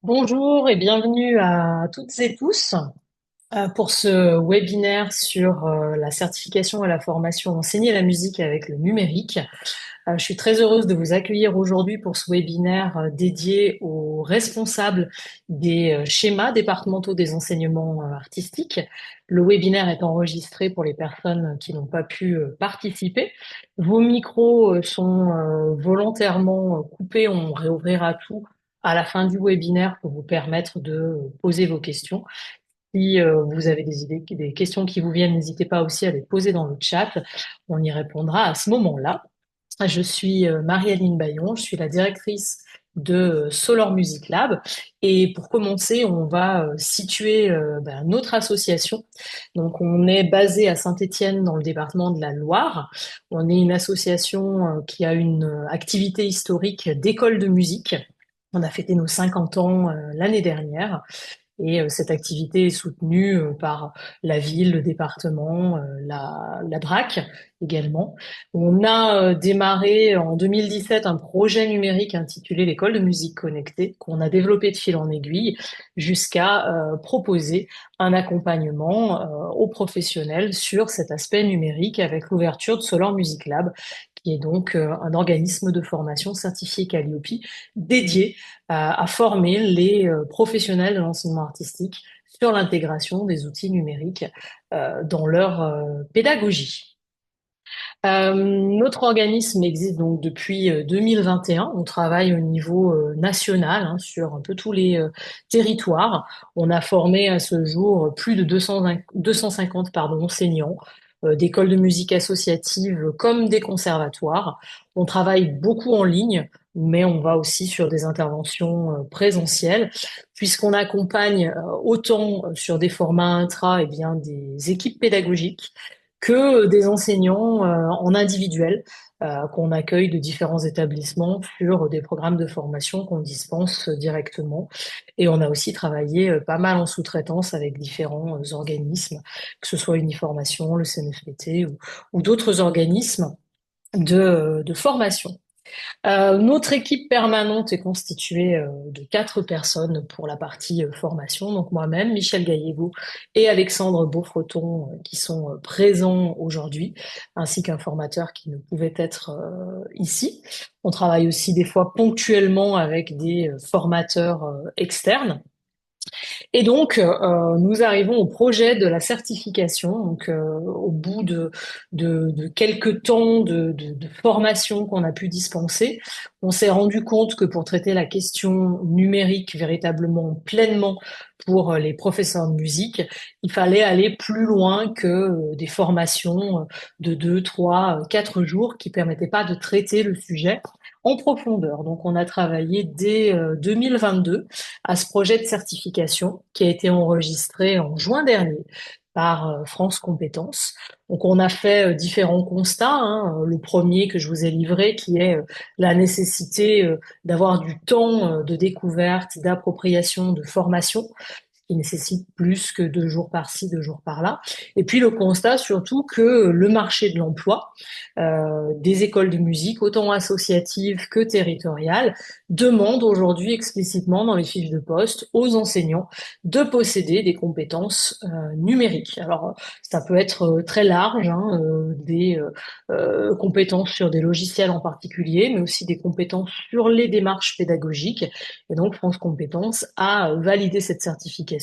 Bonjour et bienvenue à toutes et tous pour ce webinaire sur la certification et la formation enseigner la musique avec le numérique. Je suis très heureuse de vous accueillir aujourd'hui pour ce webinaire dédié aux responsables des schémas départementaux des enseignements artistiques. Le webinaire est enregistré pour les personnes qui n'ont pas pu participer. Vos micros sont volontairement coupés, on réouvrira tout à la fin du webinaire pour vous permettre de poser vos questions. Si vous avez des idées, des questions qui vous viennent, n'hésitez pas aussi à les poser dans le chat. On y répondra à ce moment-là. Je suis Marie-Aline Bayon, je suis la directrice de Solar Music Lab. Et pour commencer, on va situer notre association. Donc, on est basé à Saint-Étienne dans le département de la Loire. On est une association qui a une activité historique d'école de musique. On a fêté nos 50 ans l'année dernière. Et cette activité est soutenue par la ville, le département, la DRAC également. On a démarré en 2017 un projet numérique intitulé l'École de musique connectée qu'on a développé de fil en aiguille jusqu'à proposer un accompagnement aux professionnels sur cet aspect numérique avec l'ouverture de Solar Music Lab, qui est donc un organisme de formation certifié Calliope dédié à former les professionnels de l'enseignement artistique sur l'intégration des outils numériques dans leur pédagogie. Notre organisme existe donc depuis 2021. On travaille au niveau national sur un peu tous les territoires. On a formé à ce jour plus de 250 enseignants d'écoles de musique associatives comme des conservatoires. On travaille beaucoup en ligne, mais on va aussi sur des interventions présentielles, puisqu'on accompagne autant sur des formats intra, et bien des équipes pédagogiques que des enseignants en individuel qu'on accueille de différents établissements sur des programmes de formation qu'on dispense directement. Et on a aussi travaillé pas mal en sous-traitance avec différents organismes, que ce soit Uniformation, le CNFPT ou d'autres organismes de formation. Notre équipe permanente est constituée de 4 personnes pour la partie formation, donc moi-même, Michel Gallego et Alexandre Beaufreton qui sont présents aujourd'hui, ainsi qu'un formateur qui ne pouvait être ici. On travaille aussi des fois ponctuellement avec des formateurs externes. Et donc, nous arrivons au projet de la certification. Donc, au bout de quelques temps de formation qu'on a pu dispenser, on s'est rendu compte que pour traiter la question numérique véritablement pleinement pour les professeurs de musique, il fallait aller plus loin que des formations de 2, 3, 4 jours qui permettaient pas de traiter le sujet en profondeur. Donc, on a travaillé dès 2022 à ce projet de certification qui a été enregistré en juin dernier par France Compétences. Donc on a fait différents constats. Le premier que je vous ai livré, qui est la nécessité d'avoir du temps de découverte, d'appropriation, de formation, qui nécessite plus que 2 jours par-ci, 2 jours par-là. Et puis le constat surtout que le marché de l'emploi des écoles de musique, autant associatives que territoriales, demande aujourd'hui explicitement dans les fiches de poste aux enseignants de posséder des compétences numériques. Alors ça peut être très large, des compétences sur des logiciels en particulier, mais aussi des compétences sur les démarches pédagogiques. Et donc France Compétences a validé cette certification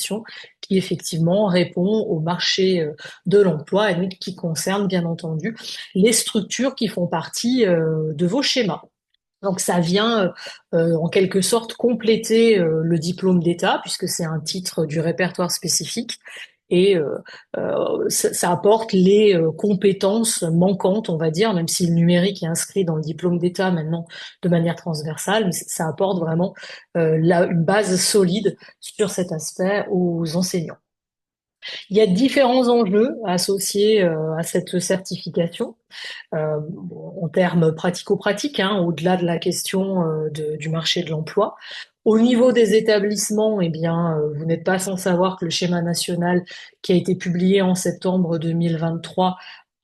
qui effectivement répond au marché de l'emploi et qui concerne bien entendu les structures qui font partie de vos schémas. Donc ça vient en quelque sorte compléter le diplôme d'État puisque c'est un titre du répertoire spécifique et ça apporte les compétences manquantes, on va dire, même si le numérique est inscrit dans le diplôme d'État maintenant de manière transversale, mais ça apporte vraiment une base solide sur cet aspect aux enseignants. Il y a différents enjeux associés à cette certification en termes pratico-pratiques, au-delà de la question du marché de l'emploi. Au niveau des établissements, eh bien, vous n'êtes pas sans savoir que le schéma national qui a été publié en septembre 2023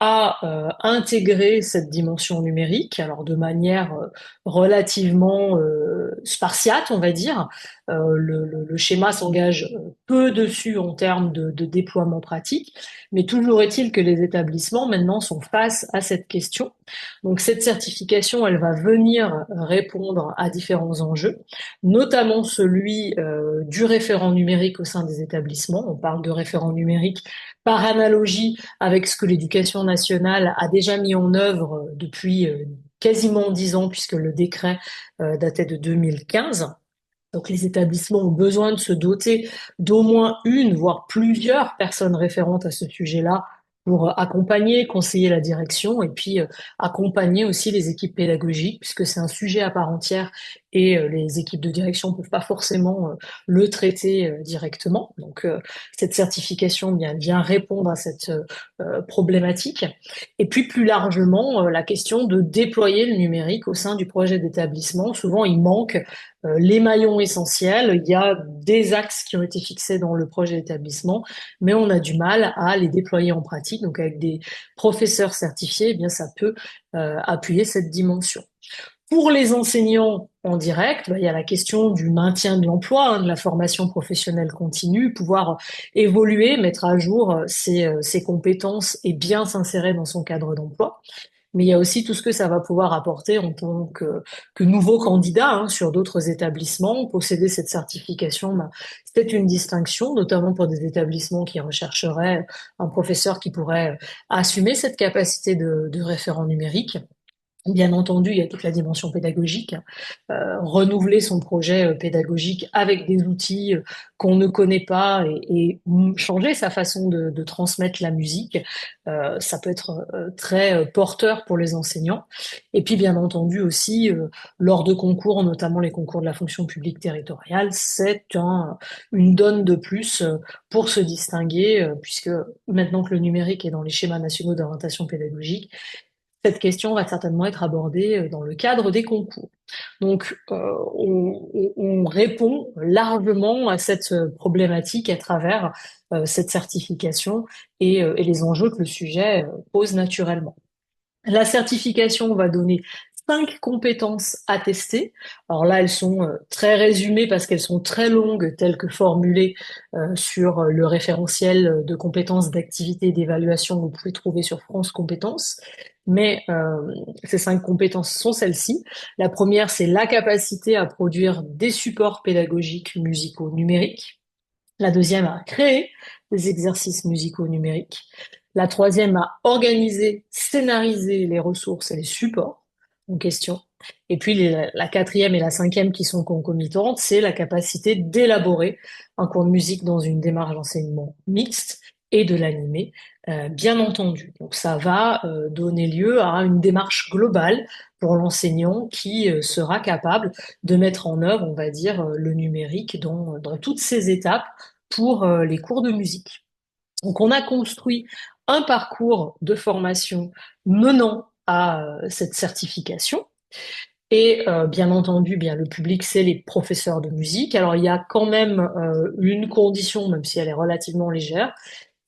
à intégrer cette dimension numérique, alors de manière relativement spartiate, on va dire. Le schéma s'engage peu dessus en termes de déploiement pratique, mais toujours est-il que les établissements maintenant sont face à cette question. Donc cette certification, elle va venir répondre à différents enjeux, notamment celui du référent numérique au sein des établissements. On parle de référent numérique par analogie avec ce que l'éducation nationale a déjà mis en œuvre depuis quasiment 10 ans, puisque le décret datait de 2015. Donc les établissements ont besoin de se doter d'au moins une, voire plusieurs personnes référentes à ce sujet-là pour accompagner, conseiller la direction et puis accompagner aussi les équipes pédagogiques, puisque c'est un sujet à part entière et les équipes de direction ne peuvent pas forcément le traiter directement. Donc cette certification vient répondre à cette problématique. Et puis plus largement, la question de déployer le numérique au sein du projet d'établissement. Souvent, il manque les maillons essentiels. Il y a des axes qui ont été fixés dans le projet d'établissement, mais on a du mal à les déployer en pratique. Donc, avec des professeurs certifiés, eh bien, ça peut appuyer cette dimension. Pour les enseignants en direct, il y a la question du maintien de l'emploi, de la formation professionnelle continue, pouvoir évoluer, mettre à jour ses compétences et bien s'insérer dans son cadre d'emploi. Mais il y a aussi tout ce que ça va pouvoir apporter en tant que nouveau candidat sur d'autres établissements. Posséder cette certification, c'est une distinction, notamment pour des établissements qui rechercheraient un professeur qui pourrait assumer cette capacité de référent numérique. Bien entendu, il y a toute la dimension pédagogique, renouveler son projet pédagogique avec des outils qu'on ne connaît pas et changer sa façon de transmettre la musique. Ça peut être très porteur pour les enseignants. Et puis, bien entendu aussi, lors de concours, notamment les concours de la fonction publique territoriale, c'est une donne de plus pour se distinguer, puisque maintenant que le numérique est dans les schémas nationaux d'orientation pédagogique, cette question va certainement être abordée dans le cadre des concours. Donc, on répond largement à cette problématique à travers cette certification et les enjeux que le sujet pose naturellement. La certification va donner 5 compétences à tester. Alors là, elles sont très résumées parce qu'elles sont très longues, telles que formulées sur le référentiel de compétences d'activité et d'évaluation que vous pouvez trouver sur France Compétences. Mais ces 5 compétences sont celles-ci. La première, c'est la capacité à produire des supports pédagogiques musicaux numériques. La deuxième, à créer des exercices musicaux numériques. La troisième, à organiser, scénariser les ressources et les supports en question. Et puis la quatrième et la cinquième qui sont concomitantes, c'est la capacité d'élaborer un cours de musique dans une démarche d'enseignement mixte et de l'animer, bien entendu. Donc ça va donner lieu à une démarche globale pour l'enseignant qui sera capable de mettre en œuvre, on va dire, le numérique dans toutes ses étapes pour les cours de musique. Donc on a construit un parcours de formation menant à cette certification. Et bien entendu, bien le public, c'est les professeurs de musique. Alors il y a quand même une condition, même si elle est relativement légère,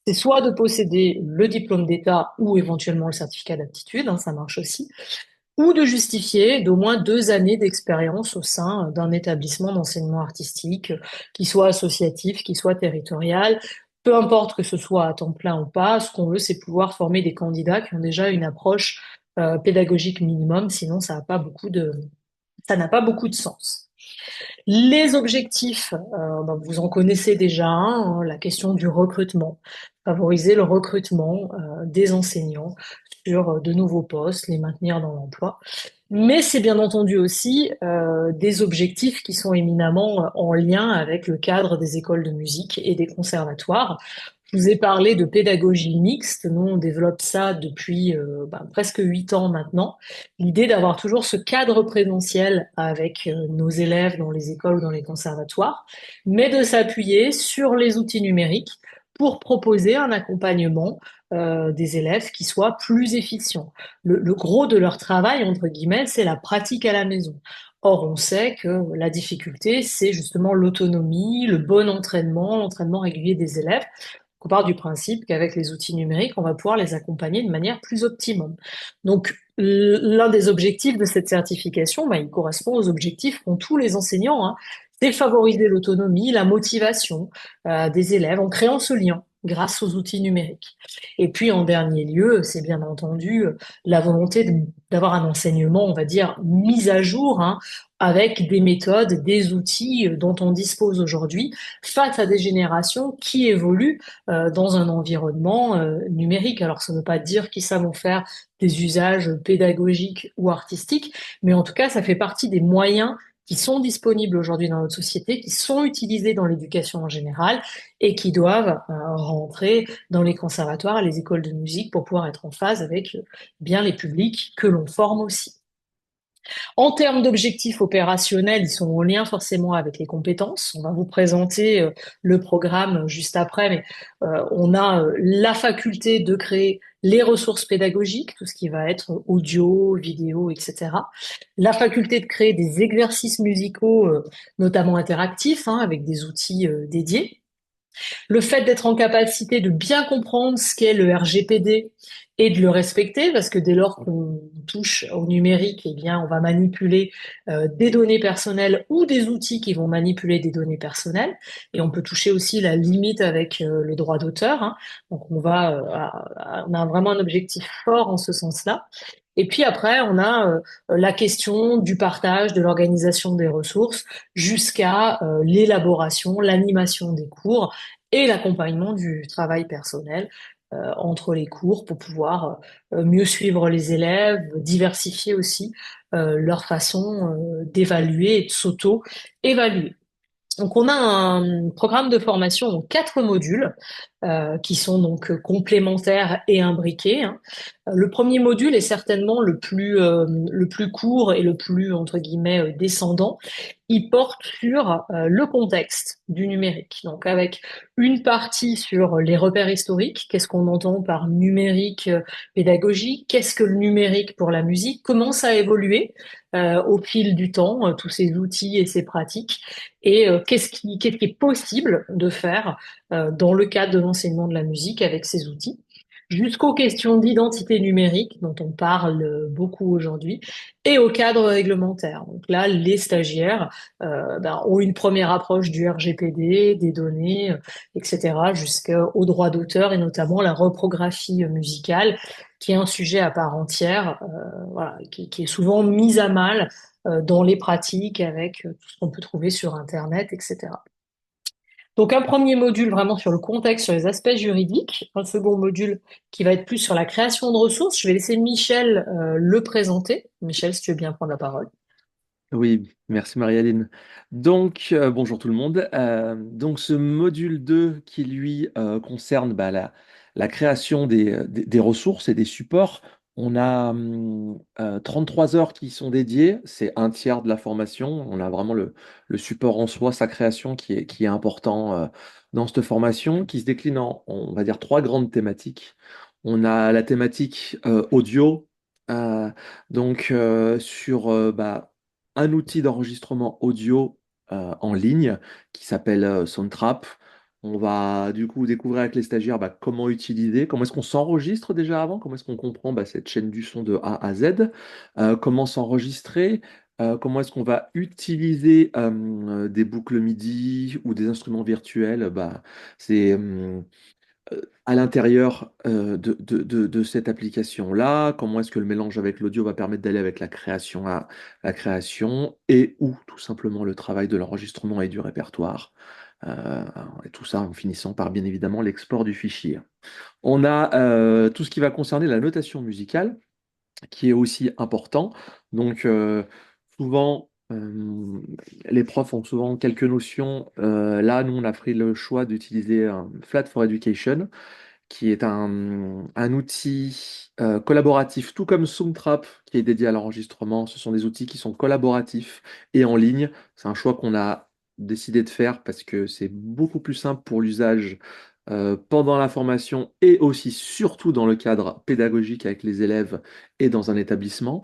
c'est soit de posséder le diplôme d'État ou éventuellement le certificat d'aptitude, ça marche aussi, ou de justifier d'au moins 2 années d'expérience au sein d'un établissement d'enseignement artistique, qui soit associatif, qui soit territorial. Peu importe que ce soit à temps plein ou pas, ce qu'on veut, c'est pouvoir former des candidats qui ont déjà une approche pédagogique minimum, sinon ça n'a pas beaucoup de sens. Les objectifs, vous en connaissez déjà un, la question du recrutement, favoriser le recrutement des enseignants sur de nouveaux postes, les maintenir dans l'emploi. Mais c'est bien entendu aussi des objectifs qui sont éminemment en lien avec le cadre des écoles de musique et des conservatoires. Je vous ai parlé de pédagogie mixte. Nous, on développe ça depuis presque 8 ans maintenant. L'idée d'avoir toujours ce cadre présentiel avec nos élèves dans les écoles ou dans les conservatoires, mais de s'appuyer sur les outils numériques pour proposer un accompagnement des élèves qui soit plus efficient. Le gros de leur travail, entre guillemets, c'est la pratique à la maison. Or, on sait que la difficulté, c'est justement l'autonomie, le bon entraînement, l'entraînement régulier des élèves. on part du principe qu'avec les outils numériques, on va pouvoir les accompagner de manière plus optimum. Donc, l'un des objectifs de cette certification, il correspond aux objectifs qu'ont tous les enseignants, hein. C'est favoriser l'autonomie, la motivation des élèves en créant ce lien grâce aux outils numériques. Et puis, en dernier lieu, c'est bien entendu la volonté d'avoir un enseignement, on va dire, mis à jour, hein, avec des méthodes, des outils dont on dispose aujourd'hui face à des générations qui évoluent dans un environnement numérique. Alors, ça ne veut pas dire qu'ils savent faire des usages pédagogiques ou artistiques, mais en tout cas, ça fait partie des moyens qui sont disponibles aujourd'hui dans notre société, qui sont utilisés dans l'éducation en général et qui doivent rentrer dans les conservatoires et les écoles de musique pour pouvoir être en phase avec bien les publics que l'on forme aussi. En termes d'objectifs opérationnels, ils sont en lien forcément avec les compétences. On va vous présenter le programme juste après, mais on a la faculté de créer les ressources pédagogiques, tout ce qui va être audio, vidéo, etc. La faculté de créer des exercices musicaux, notamment interactifs, hein, avec des outils dédiés. Le fait d'être en capacité de bien comprendre ce qu'est le RGPD et de le respecter, parce que dès lors qu'on touche au numérique, eh bien, on va manipuler des données personnelles ou des outils qui vont manipuler des données personnelles. Et on peut toucher aussi la limite avec le droit d'auteur, hein. Donc, on a vraiment un objectif fort en ce sens-là. Et puis après, on a la question du partage, de l'organisation des ressources, jusqu'à l'élaboration, l'animation des cours et l'accompagnement du travail personnel entre les cours pour pouvoir mieux suivre les élèves, diversifier aussi leur façon d'évaluer et de s'auto-évaluer. Donc, on a un programme de formation en 4 modules qui sont donc complémentaires et imbriqués, hein. Le premier module est certainement le plus court et le plus, entre guillemets, descendant. Il porte sur le contexte du numérique. Donc, avec une partie sur les repères historiques, qu'est-ce qu'on entend par numérique pédagogique, qu'est-ce que le numérique pour la musique, comment ça a évolué au fil du temps, tous ces outils et ces pratiques, et qu'est-ce qui est possible de faire dans le cadre de l'enseignement de la musique avec ces outils, jusqu'aux questions d'identité numérique dont on parle beaucoup aujourd'hui, et au cadre réglementaire. Donc là, les stagiaires ont une première approche du RGPD, des données, etc., jusqu'au droit d'auteur et notamment la reprographie musicale, qui est un sujet à part entière, voilà, qui est souvent mise à mal dans les pratiques avec tout ce qu'on peut trouver sur Internet, etc. Donc un premier module vraiment sur le contexte, sur les aspects juridiques, un second module qui va être plus sur la création de ressources. Je vais laisser Michel le présenter. Michel, si tu veux bien prendre la parole. Oui, merci Marie-Aline. Donc, bonjour tout le monde. Donc, ce module 2 qui, lui, concerne la création des ressources et des supports, on a 33 heures qui sont dédiées, c'est un tiers de la formation. On a vraiment le support en soi, sa création qui est important dans cette formation, qui se décline en, on va dire, 3 grandes thématiques. On a la thématique audio, euh, sur un outil d'enregistrement audio en ligne qui s'appelle Soundtrap. On va du coup découvrir avec les stagiaires comment utiliser, comment est-ce qu'on s'enregistre déjà avant, comment est-ce qu'on comprend cette chaîne du son de A à Z, comment s'enregistrer, comment est-ce qu'on va utiliser des boucles MIDI ou des instruments virtuels. C'est à l'intérieur de cette application-là, comment est-ce que le mélange avec l'audio va permettre d'aller avec la création à la création, et ou tout simplement le travail de l'enregistrement et du répertoire. Euh, et tout ça en finissant par bien évidemment l'export du fichier. On a tout ce qui va concerner la notation musicale, qui est aussi important. Donc, souvent, les profs ont souvent quelques notions. Là, nous, on a pris le choix d'utiliser Flat for Education, qui est un outil collaboratif, tout comme Soundtrap, qui est dédié à l'enregistrement. Ce sont des outils qui sont collaboratifs et en ligne. C'est un choix qu'on a décidé de faire parce que c'est beaucoup plus simple pour l'usage pendant la formation et aussi surtout dans le cadre pédagogique avec les élèves et dans un établissement.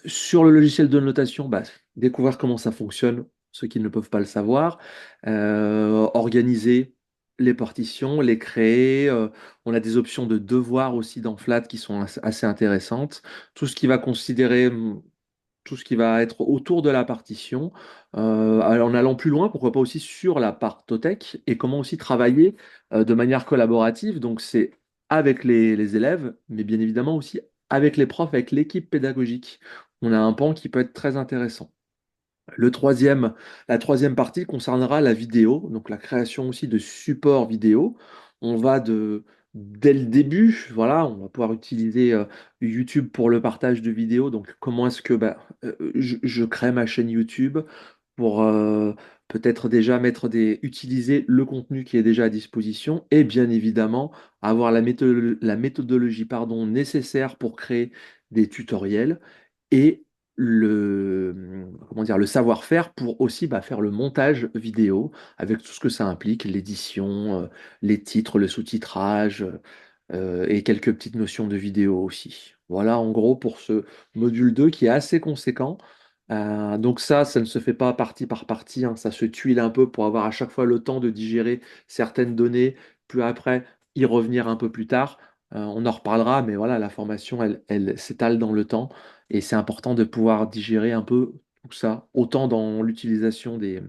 Sur le logiciel de notation, découvrir comment ça fonctionne, ceux qui ne peuvent pas le savoir, organiser. les partitions, les créer. On a des options de devoirs aussi dans Flat qui sont assez intéressantes. Tout ce qui va considérer, tout ce qui va être autour de la partition. Alors, en allant plus loin, pourquoi pas aussi sur la partothèque et comment aussi travailler de manière collaborative. Donc, c'est avec les élèves, mais bien évidemment aussi avec les profs, avec l'équipe pédagogique. On a un pan qui peut être très intéressant. La troisième partie concernera la vidéo, donc la création aussi de supports vidéo. On va dès le début, voilà, on va pouvoir utiliser YouTube pour le partage de vidéos. Donc, comment est-ce que je crée ma chaîne YouTube pour peut-être déjà utiliser le contenu qui est déjà à disposition et bien évidemment avoir la méthodologie pardon, nécessaire pour créer des tutoriels et comment dire, le savoir-faire pour aussi faire le montage vidéo avec tout ce que ça implique, l'édition, les titres, le sous-titrage et quelques petites notions de vidéo aussi. Voilà en gros pour ce module 2 qui est assez conséquent. Donc ça ne se fait pas partie par partie, hein, ça se tuile un peu pour avoir à chaque fois le temps de digérer certaines données, puis après y revenir un peu plus tard. On en reparlera, mais voilà, la formation, elle s'étale dans le temps et c'est important de pouvoir digérer un peu tout ça, autant dans l'utilisation les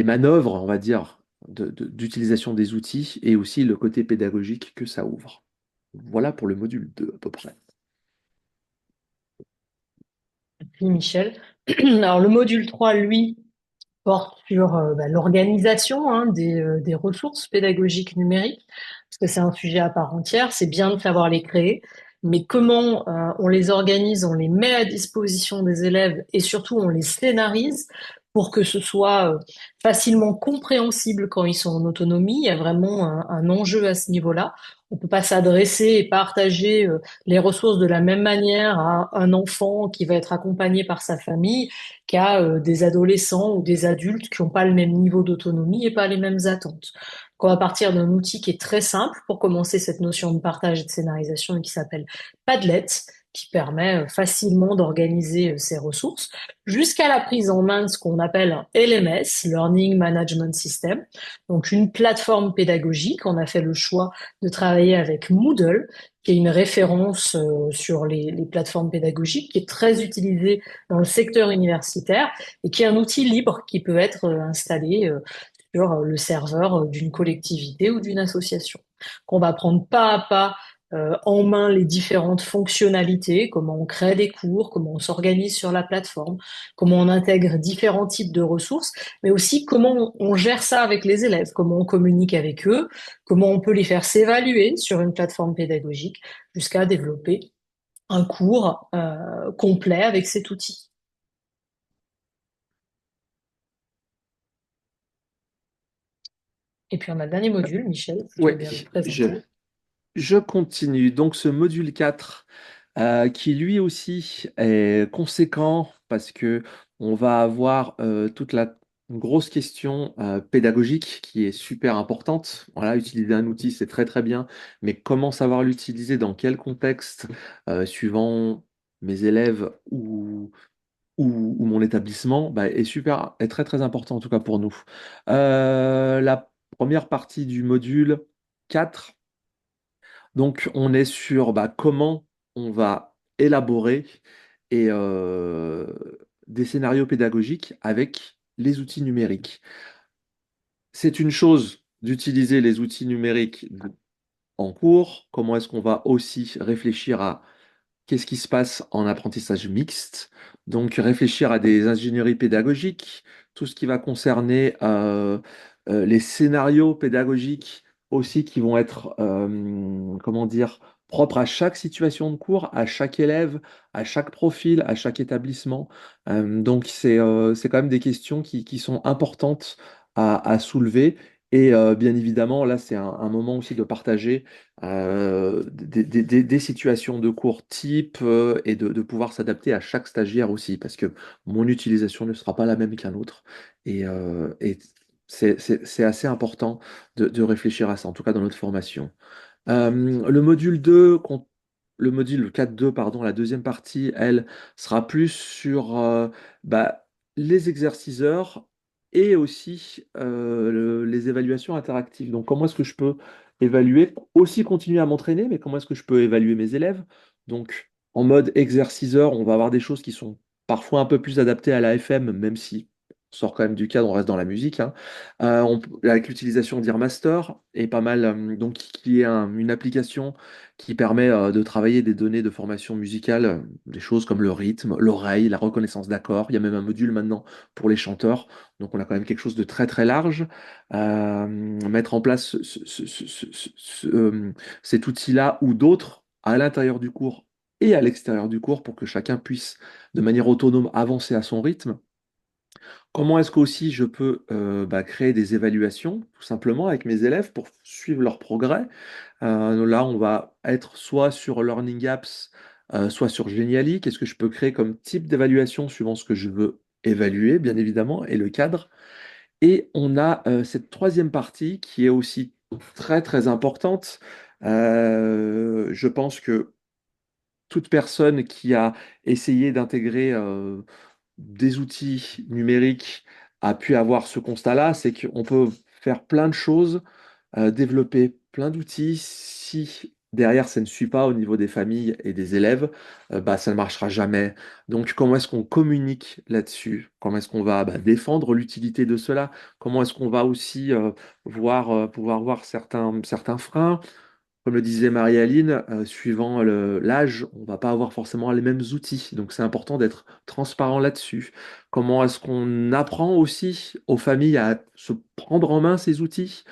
manœuvres, on va dire, d'utilisation des outils et aussi le côté pédagogique que ça ouvre. Voilà pour le module 2 à peu près. Merci, Michel. Alors, le module 3, lui, porte sur l'organisation des ressources pédagogiques numériques, parce que c'est un sujet à part entière. C'est bien de savoir les créer, mais comment on les organise, on les met à disposition des élèves et surtout on les scénarise pour que ce soit facilement compréhensible quand ils sont en autonomie. Il y a vraiment un enjeu à ce niveau-là. On peut pas s'adresser et partager les ressources de la même manière à un enfant qui va être accompagné par sa famille qu'à des adolescents ou des adultes qui n'ont pas le même niveau d'autonomie et pas les mêmes attentes. Donc, on va partir d'un outil qui est très simple pour commencer cette notion de partage et de scénarisation et qui s'appelle Padlet, qui permet facilement d'organiser ces ressources, jusqu'à la prise en main de ce qu'on appelle un LMS, Learning Management System, donc une plateforme pédagogique. On a fait le choix de travailler avec Moodle, qui est une référence sur les plateformes pédagogiques, qui est très utilisée dans le secteur universitaire et qui est un outil libre qui peut être installé sur le serveur d'une collectivité ou d'une association. Qu'on va prendre pas à pas en main les différentes fonctionnalités, comment on crée des cours, comment on s'organise sur la plateforme, comment on intègre différents types de ressources, mais aussi comment on gère ça avec les élèves, comment on communique avec eux, comment on peut les faire s'évaluer sur une plateforme pédagogique, jusqu'à développer un cours complet avec cet outil. Et puis on a le dernier module, Michel, si tu Oui, veux bien le je, présenter. je continue. Donc ce module 4, qui lui aussi est conséquent parce que on va avoir toute la grosse question pédagogique qui est super importante. Voilà, utiliser un outil, c'est très très bien, mais comment savoir l'utiliser, dans quel contexte, suivant mes élèves ou mon établissement, est très très important en tout cas pour nous. La première partie du module 4, donc on est sur comment on va élaborer et des scénarios pédagogiques avec les outils numériques. C'est une chose d'utiliser les outils numériques en cours, comment est-ce qu'on va aussi réfléchir à qu'est-ce qui se passe en apprentissage mixte? Donc, réfléchir à des ingénieries pédagogiques, tout ce qui va concerner les scénarios pédagogiques aussi qui vont être, comment dire, propres à chaque situation de cours, à chaque élève, à chaque profil, à chaque établissement. Donc, c'est quand même des questions qui sont importantes à soulever. Et bien évidemment, là, c'est un moment aussi de partager des situations de cours type et de pouvoir s'adapter à chaque stagiaire aussi, parce que mon utilisation ne sera pas la même qu'un autre. Et c'est assez important de réfléchir à ça, en tout cas dans notre formation. Le module 2, le module 4.2, pardon, la deuxième partie, elle, sera plus sur les exerciceurs et aussi les évaluations interactives. Donc, comment est-ce que je peux évaluer, aussi continuer à m'entraîner, mais comment est-ce que je peux évaluer mes élèves? Donc, en mode exerciceur, on va avoir des choses qui sont parfois un peu plus adaptées à la FM, même si on sort quand même du cadre, on reste dans la musique, hein. Avec l'utilisation d'Earmaster et pas mal, donc qui est une application qui permet de travailler des données de formation musicale, des choses comme le rythme, l'oreille, la reconnaissance d'accords. Il y a même un module maintenant pour les chanteurs. Donc on a quand même quelque chose de très très large. Mettre en place cet outil-là ou d'autres à l'intérieur du cours et à l'extérieur du cours pour que chacun puisse de manière autonome avancer à son rythme. Comment est-ce qu'aussi je peux créer des évaluations, tout simplement, avec mes élèves pour suivre leur progrès? Là, on va être soit sur Learning Apps, soit sur Geniali. Qu'est-ce que je peux créer comme type d'évaluation suivant ce que je veux évaluer, bien évidemment, et le cadre. Et on a cette troisième partie qui est aussi très, très importante. Je pense que toute personne qui a essayé d'intégrer des outils numériques a pu avoir ce constat-là, c'est qu'on peut faire plein de choses, développer plein d'outils. Si derrière ça ne suit pas au niveau des familles et des élèves, ça ne marchera jamais. Donc comment est-ce qu'on communique là-dessus? Comment est-ce qu'on va défendre l'utilité de cela? Comment est-ce qu'on va aussi pouvoir voir certains freins? Comme le disait Marie-Aline, suivant l'âge, on va pas avoir forcément les mêmes outils. Donc c'est important d'être transparent là-dessus. Comment est-ce qu'on apprend aussi aux familles à se prendre en main ces outils?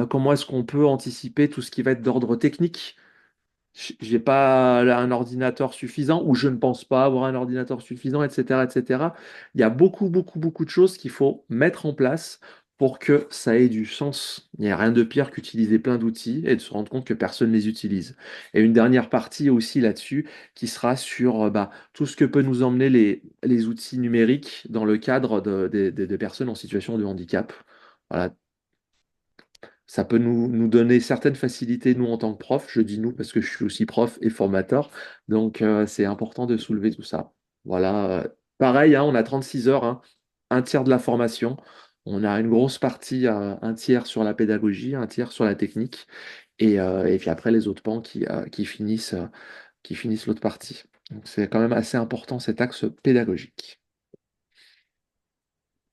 Comment est-ce qu'on peut anticiper tout ce qui va être d'ordre technique? J'ai pas là un ordinateur suffisant ou je ne pense pas avoir un ordinateur suffisant, etc., etc. Il y a beaucoup, beaucoup, beaucoup de choses qu'il faut mettre en place pour que ça ait du sens. Il n'y a rien de pire qu'utiliser plein d'outils et de se rendre compte que personne ne les utilise. Et une dernière partie aussi là-dessus qui sera sur tout ce que peut nous emmener les outils numériques dans le cadre des personnes en situation de handicap. Voilà, ça peut nous donner certaines facilités, nous, en tant que prof. Je dis nous parce que je suis aussi prof et formateur. Donc, c'est important de soulever tout ça. Voilà. Pareil, hein, on a 36 heures, hein, un tiers de la formation. On a une grosse partie, un tiers sur la pédagogie, un tiers sur la technique. Et puis après, les autres pans qui finissent l'autre partie. Donc, c'est quand même assez important cet axe pédagogique.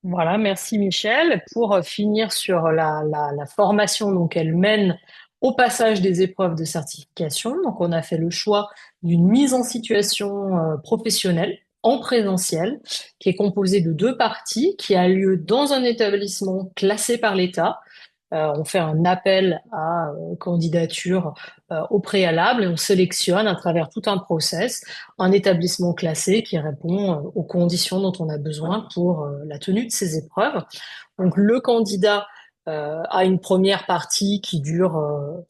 Voilà, merci Michel. Pour finir sur la formation, donc elle mène au passage des épreuves de certification. Donc on a fait le choix d'une mise en situation professionnelle en présentiel, qui est composée de deux parties, qui a lieu dans un établissement classé par l'État. On fait un appel à candidature au préalable et on sélectionne à travers tout un process un établissement classé qui répond aux conditions dont on a besoin pour la tenue de ces épreuves. Donc le candidat a une première partie qui dure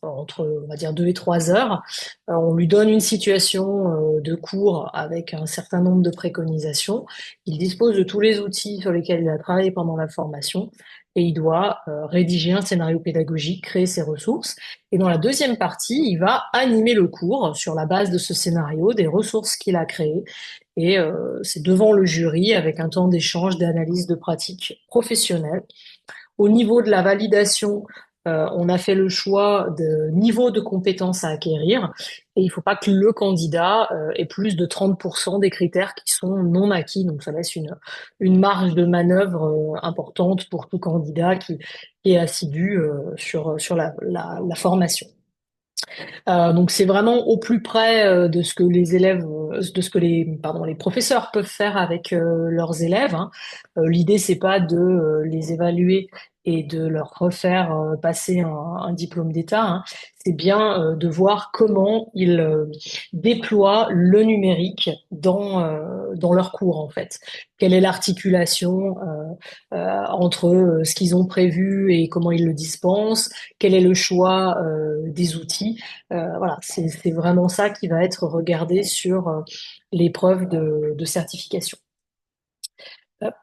entre, on va dire, 2 et 3 heures. On lui donne une situation de cours avec un certain nombre de préconisations. Il dispose de tous les outils sur lesquels il a travaillé pendant la formation et il doit rédiger un scénario pédagogique, créer ses ressources. Et dans la deuxième partie, il va animer le cours sur la base de ce scénario, des ressources qu'il a créées. Et c'est devant le jury avec un temps d'échange, d'analyse de pratiques professionnelles. Au niveau de la validation, on a fait le choix de niveau de compétences à acquérir et il ne faut pas que le candidat ait plus de 30% des critères qui sont non acquis. Donc ça laisse une marge de manœuvre importante pour tout candidat qui est assidu sur la formation. Donc c'est vraiment au plus près de ce que les élèves, de ce que les professeurs peuvent faire avec leurs élèves, hein. L'idée c'est pas de les évaluer et de leur refaire passer un diplôme d'État, hein. C'est bien de voir comment ils déploient le numérique dans leurs cours en fait. Quelle est l'articulation entre ce qu'ils ont prévu et comment ils le dispensent? Quel est le choix des outils? Voilà, c'est vraiment ça qui va être regardé sur l'épreuve de certification. Hop.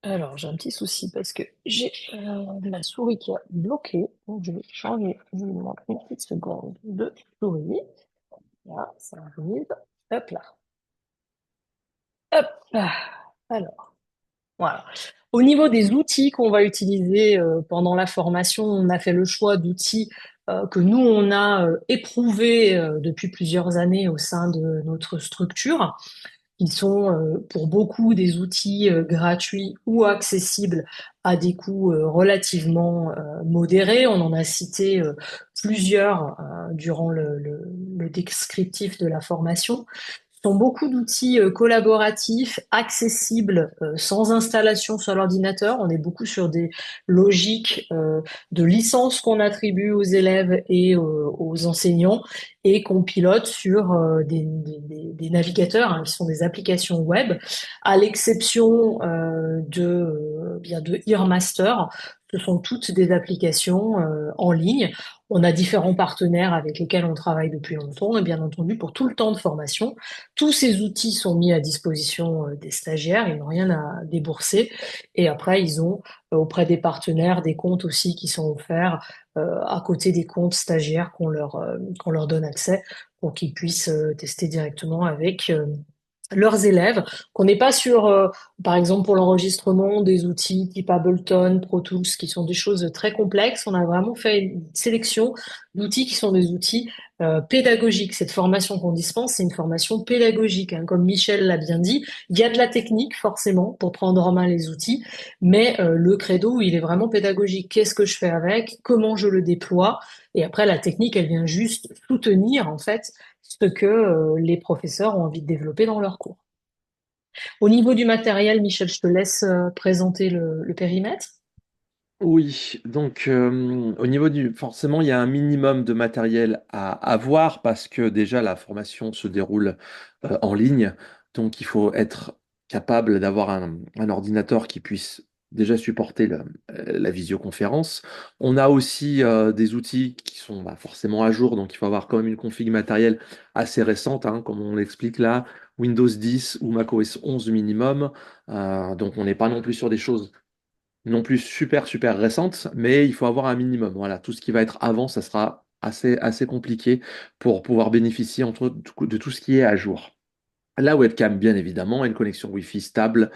Alors, j'ai un petit souci parce que j'ai la souris qui a bloqué. Donc, je vais changer. Je vous demande une petite seconde de souris. Là, ça arrive. Hop là. Hop. Alors, voilà. Au niveau des outils qu'on va utiliser pendant la formation, on a fait le choix d'outils que nous, on a éprouvés depuis plusieurs années au sein de notre structure. Ils sont pour beaucoup des outils gratuits ou accessibles à des coûts relativement modérés. On en a cité plusieurs durant le descriptif de la formation. Ce sont beaucoup d'outils collaboratifs, accessibles, sans installation sur l'ordinateur. On est beaucoup sur des logiques de licence qu'on attribue aux élèves et aux enseignants et qu'on pilote sur des navigateurs, hein, qui sont des applications web, à l'exception bien de Earmaster. Ce sont toutes des applications en ligne. On a différents partenaires avec lesquels on travaille depuis longtemps et bien entendu pour tout le temps de formation. Tous ces outils sont mis à disposition des stagiaires, ils n'ont rien à débourser. Et après, ils ont auprès des partenaires des comptes aussi qui sont offerts à côté des comptes stagiaires qu'on leur donne accès pour qu'ils puissent tester directement avec leurs élèves, qu'on n'est pas sur, par exemple pour l'enregistrement, des outils type Ableton, Pro Tools, qui sont des choses très complexes. On a vraiment fait une sélection d'outils qui sont des outils pédagogiques. Cette formation qu'on dispense, c'est une formation pédagogique, hein. Comme Michel l'a bien dit, il y a de la technique forcément pour prendre en main les outils, mais le credo, il est vraiment pédagogique. Qu'est-ce que je fais avec? Comment je le déploie? Et après, la technique, elle vient juste soutenir en fait ce que les professeurs ont envie de développer dans leurs cours. Au niveau du matériel, Michel, je te laisse présenter le périmètre. Oui, donc au niveau du... Forcément, il y a un minimum de matériel à avoir parce que déjà la formation se déroule en ligne. Donc il faut être capable d'avoir un ordinateur qui puisse déjà supporter la visioconférence. On a aussi des outils qui sont forcément à jour, donc il faut avoir quand même une config matérielle assez récente, hein, comme on l'explique là, Windows 10 ou macOS 11 minimum. Donc on n'est pas non plus sur des choses non plus super récente, mais il faut avoir un minimum. Voilà, tout ce qui va être avant, ça sera assez compliqué pour pouvoir bénéficier de tout ce qui est à jour. La webcam, bien évidemment, et une connexion Wi-Fi stable,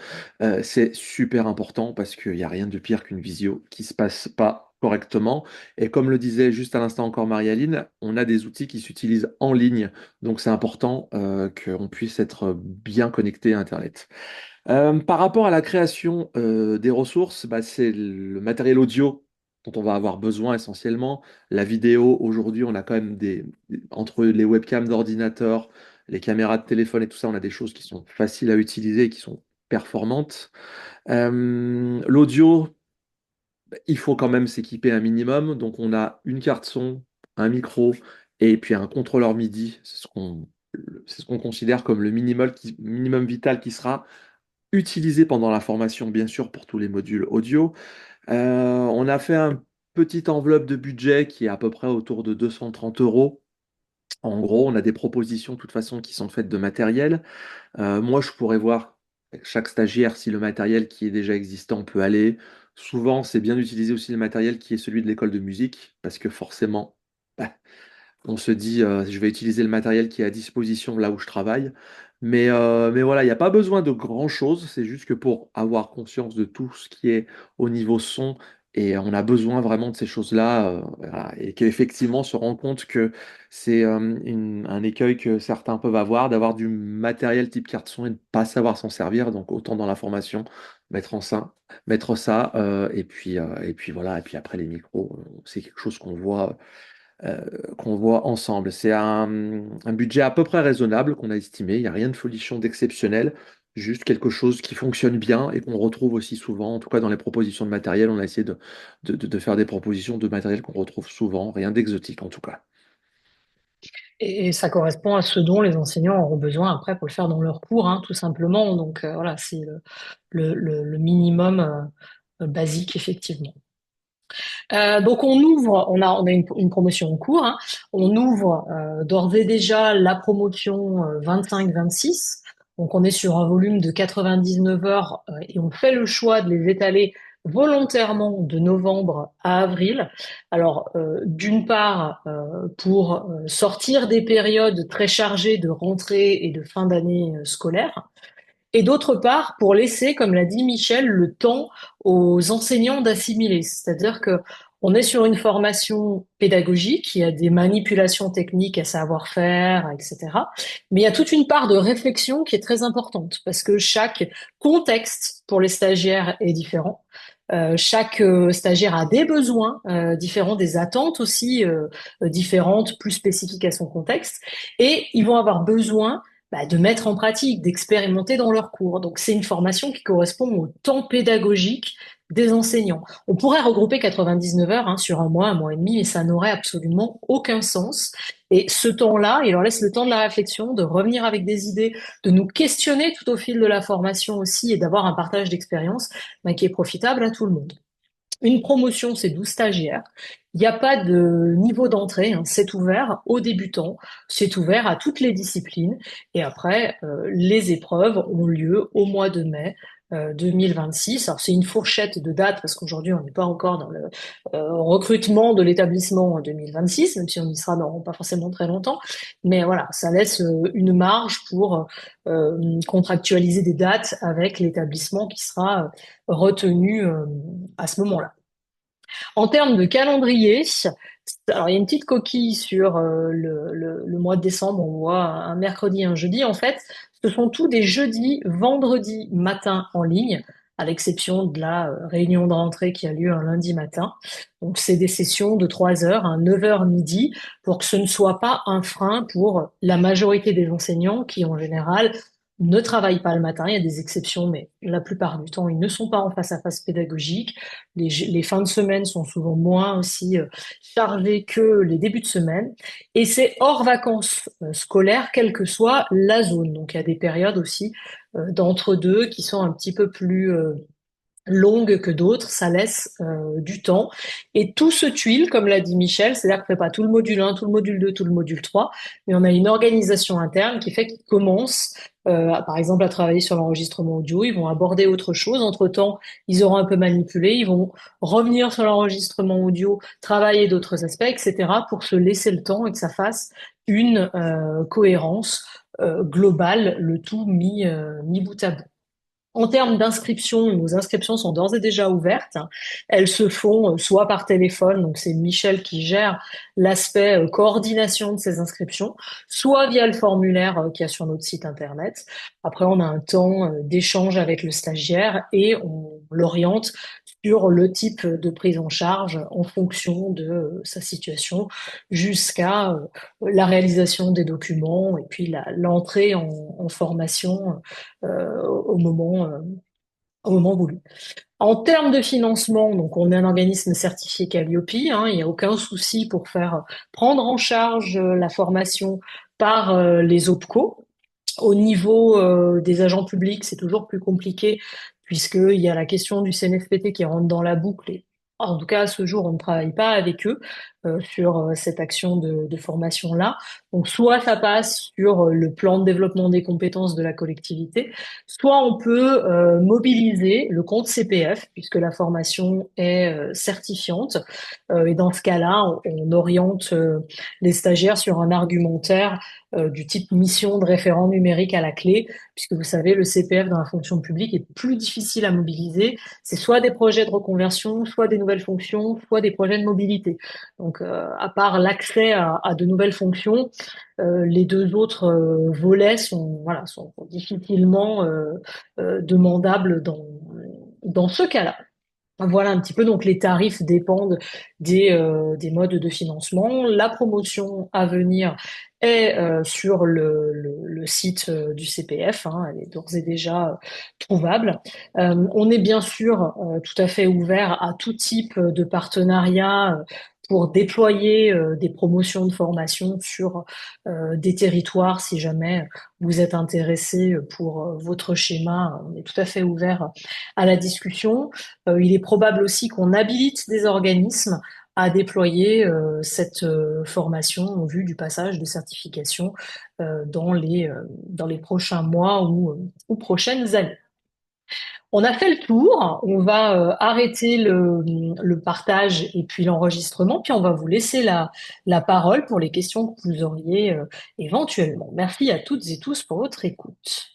c'est super important parce qu'il n'y a rien de pire qu'une visio qui se passe pas correctement. Et comme le disait juste à l'instant encore Marie-Aline, on a des outils qui s'utilisent en ligne, donc c'est important qu'on puisse être bien connecté à Internet. Par rapport à la création des ressources, c'est le matériel audio dont on va avoir besoin essentiellement. La vidéo, aujourd'hui, on a quand même entre les webcams d'ordinateur, les caméras de téléphone et tout ça, on a des choses qui sont faciles à utiliser et qui sont performantes. L'audio, il faut quand même s'équiper un minimum. Donc, on a une carte son, un micro et puis un contrôleur MIDI. C'est ce qu'on considère comme le minimum vital qui sera utilisé pendant la formation, bien sûr, pour tous les modules audio. On a fait une petite enveloppe de budget qui est à peu près autour de 230 euros. En gros, on a des propositions de toute façon qui sont faites de matériel. Moi, je pourrais voir avec chaque stagiaire si le matériel qui est déjà existant peut aller. Souvent, c'est bien d'utiliser aussi le matériel qui est celui de l'école de musique, parce que forcément, bah, on se dit, je vais utiliser le matériel qui est à disposition là où je travaille. Mais voilà, il n'y a pas besoin de grand-chose. C'est juste que pour avoir conscience de tout ce qui est au niveau son, et on a besoin vraiment de ces choses-là, voilà, et qu'effectivement se rend compte que c'est un écueil que certains peuvent avoir, d'avoir du matériel type carte son et de ne pas savoir s'en servir. Donc autant dans la formation, mettre ça, et puis voilà, et puis après les micros, c'est quelque chose euh, qu'on voit ensemble. C'est un budget à peu près raisonnable qu'on a estimé. Il n'y a rien de folichon d'exceptionnel, juste quelque chose qui fonctionne bien et qu'on retrouve aussi souvent. En tout cas, dans les propositions de matériel, on a essayé de faire des propositions de matériel qu'on retrouve souvent, rien d'exotique en tout cas. Et ça correspond à ce dont les enseignants auront besoin après pour le faire dans leur cours, hein, tout simplement. Donc voilà, c'est le minimum basique, effectivement. Donc on a une promotion en cours, hein. On ouvre d'ores et déjà la promotion 25-26. Donc on est sur un volume de 99 heures et on fait le choix de les étaler volontairement de novembre à avril. Alors d'une part pour sortir des périodes très chargées de rentrée et de fin d'année scolaire. et d'autre part pour laisser, comme l'a dit Michel, le temps aux enseignants d'assimiler. C'est-à-dire que on est sur une formation pédagogique, il y a des manipulations techniques à savoir faire, etc. Mais il y a toute une part de réflexion qui est très importante parce que chaque contexte pour les stagiaires est différent. Chaque stagiaire a des besoins différents, des attentes aussi différentes, plus spécifiques à son contexte, et ils vont avoir besoin de mettre en pratique, d'expérimenter dans leur cours. Donc c'est une formation qui correspond au temps pédagogique des enseignants. On pourrait regrouper 99 heures sur un mois et demi, mais ça n'aurait absolument aucun sens. Et ce temps-là, il leur laisse le temps de la réflexion, de revenir avec des idées, de nous questionner tout au fil de la formation aussi et d'avoir un partage d'expérience qui est profitable à tout le monde. Une promotion, c'est 12 stagiaires. Il n'y a pas de niveau d'entrée, c'est ouvert aux débutants, c'est ouvert à toutes les disciplines. Et après, les épreuves ont lieu au mois de mai 2026. Alors c'est une fourchette de dates parce qu'aujourd'hui on n'est pas encore dans le recrutement de l'établissement en 2026, même si on y sera dans pas forcément très longtemps. Mais voilà, ça laisse une marge pour contractualiser des dates avec l'établissement qui sera retenu à ce moment-là. En termes de calendrier, alors il y a une petite coquille sur le mois de décembre, on voit un mercredi et un jeudi. En fait, ce sont tous des jeudis, vendredis matin en ligne, à l'exception de la réunion de rentrée qui a lieu un lundi matin. Donc c'est des sessions de 3 heures, 9 heures midi, pour que ce ne soit pas un frein pour la majorité des enseignants qui, en général, ne travaillent pas le matin. Il y a des exceptions, mais la plupart du temps, ils ne sont pas en face à face pédagogique. Les fins de semaine sont souvent moins aussi chargées que les débuts de semaine. Et c'est hors vacances scolaires, quelle que soit la zone. Donc il y a des périodes aussi d'entre-deux qui sont un petit peu plus longues que d'autres, ça laisse du temps. Et tout se tuile, comme l'a dit Michel, c'est-à-dire qu'on ne fait pas tout le module 1, tout le module 2, tout le module 3, mais on a une organisation interne qui fait qu'ils commencent, par exemple, à travailler sur l'enregistrement audio, ils vont aborder autre chose. Entre-temps, ils auront un peu manipulé, ils vont revenir sur l'enregistrement audio, travailler d'autres aspects, etc., pour se laisser le temps et que ça fasse une cohérence globale, le tout mis bout à bout. En termes d'inscription, nos inscriptions sont d'ores et déjà ouvertes. Elles se font soit par téléphone, donc c'est Michel qui gère l'aspect coordination de ces inscriptions, soit via le formulaire qu'il y a sur notre site internet. Après, on a un temps d'échange avec le stagiaire et on l'oriente sur le type de prise en charge en fonction de sa situation jusqu'à la réalisation des documents et puis l'entrée en formation euh, au moment, euh, au moment voulu. En termes de financement, donc on est un organisme certifié Calliope, il n'y a aucun souci pour faire prendre en charge la formation par les OPCO. Au niveau des agents publics, c'est toujours plus compliqué puisqu'il y a la question du CNFPT qui rentre dans la boucle. Et, en tout cas, à ce jour, on ne travaille pas avec eux sur cette action de formation-là. Donc, soit ça passe sur le plan de développement des compétences de la collectivité, soit on peut mobiliser le compte CPF puisque la formation est certifiante. Et dans ce cas-là, on oriente les stagiaires sur un argumentaire du type mission de référent numérique à la clé, puisque vous savez, le CPF dans la fonction publique est plus difficile à mobiliser. C'est soit des projets de reconversion, soit des nouvelles fonctions, soit des projets de mobilité. Donc, à part l'accès à de nouvelles fonctions, les deux autres volets sont difficilement demandables dans ce cas-là. Voilà un petit peu, donc les tarifs dépendent des modes de financement. La promotion à venir est sur le site du CPF, elle est d'ores et déjà trouvable. On est bien sûr tout à fait ouvert à tout type de partenariat pour déployer des promotions de formation sur des territoires si jamais vous êtes intéressé pour votre schéma. On est tout à fait ouvert à la discussion. Il est probable aussi qu'on habilite des organismes à déployer cette formation en vue du passage de certification dans les prochains mois ou prochaines années. On a fait le tour, on va arrêter le partage et puis l'enregistrement, puis on va vous laisser la parole pour les questions que vous auriez éventuellement. Merci à toutes et tous pour votre écoute.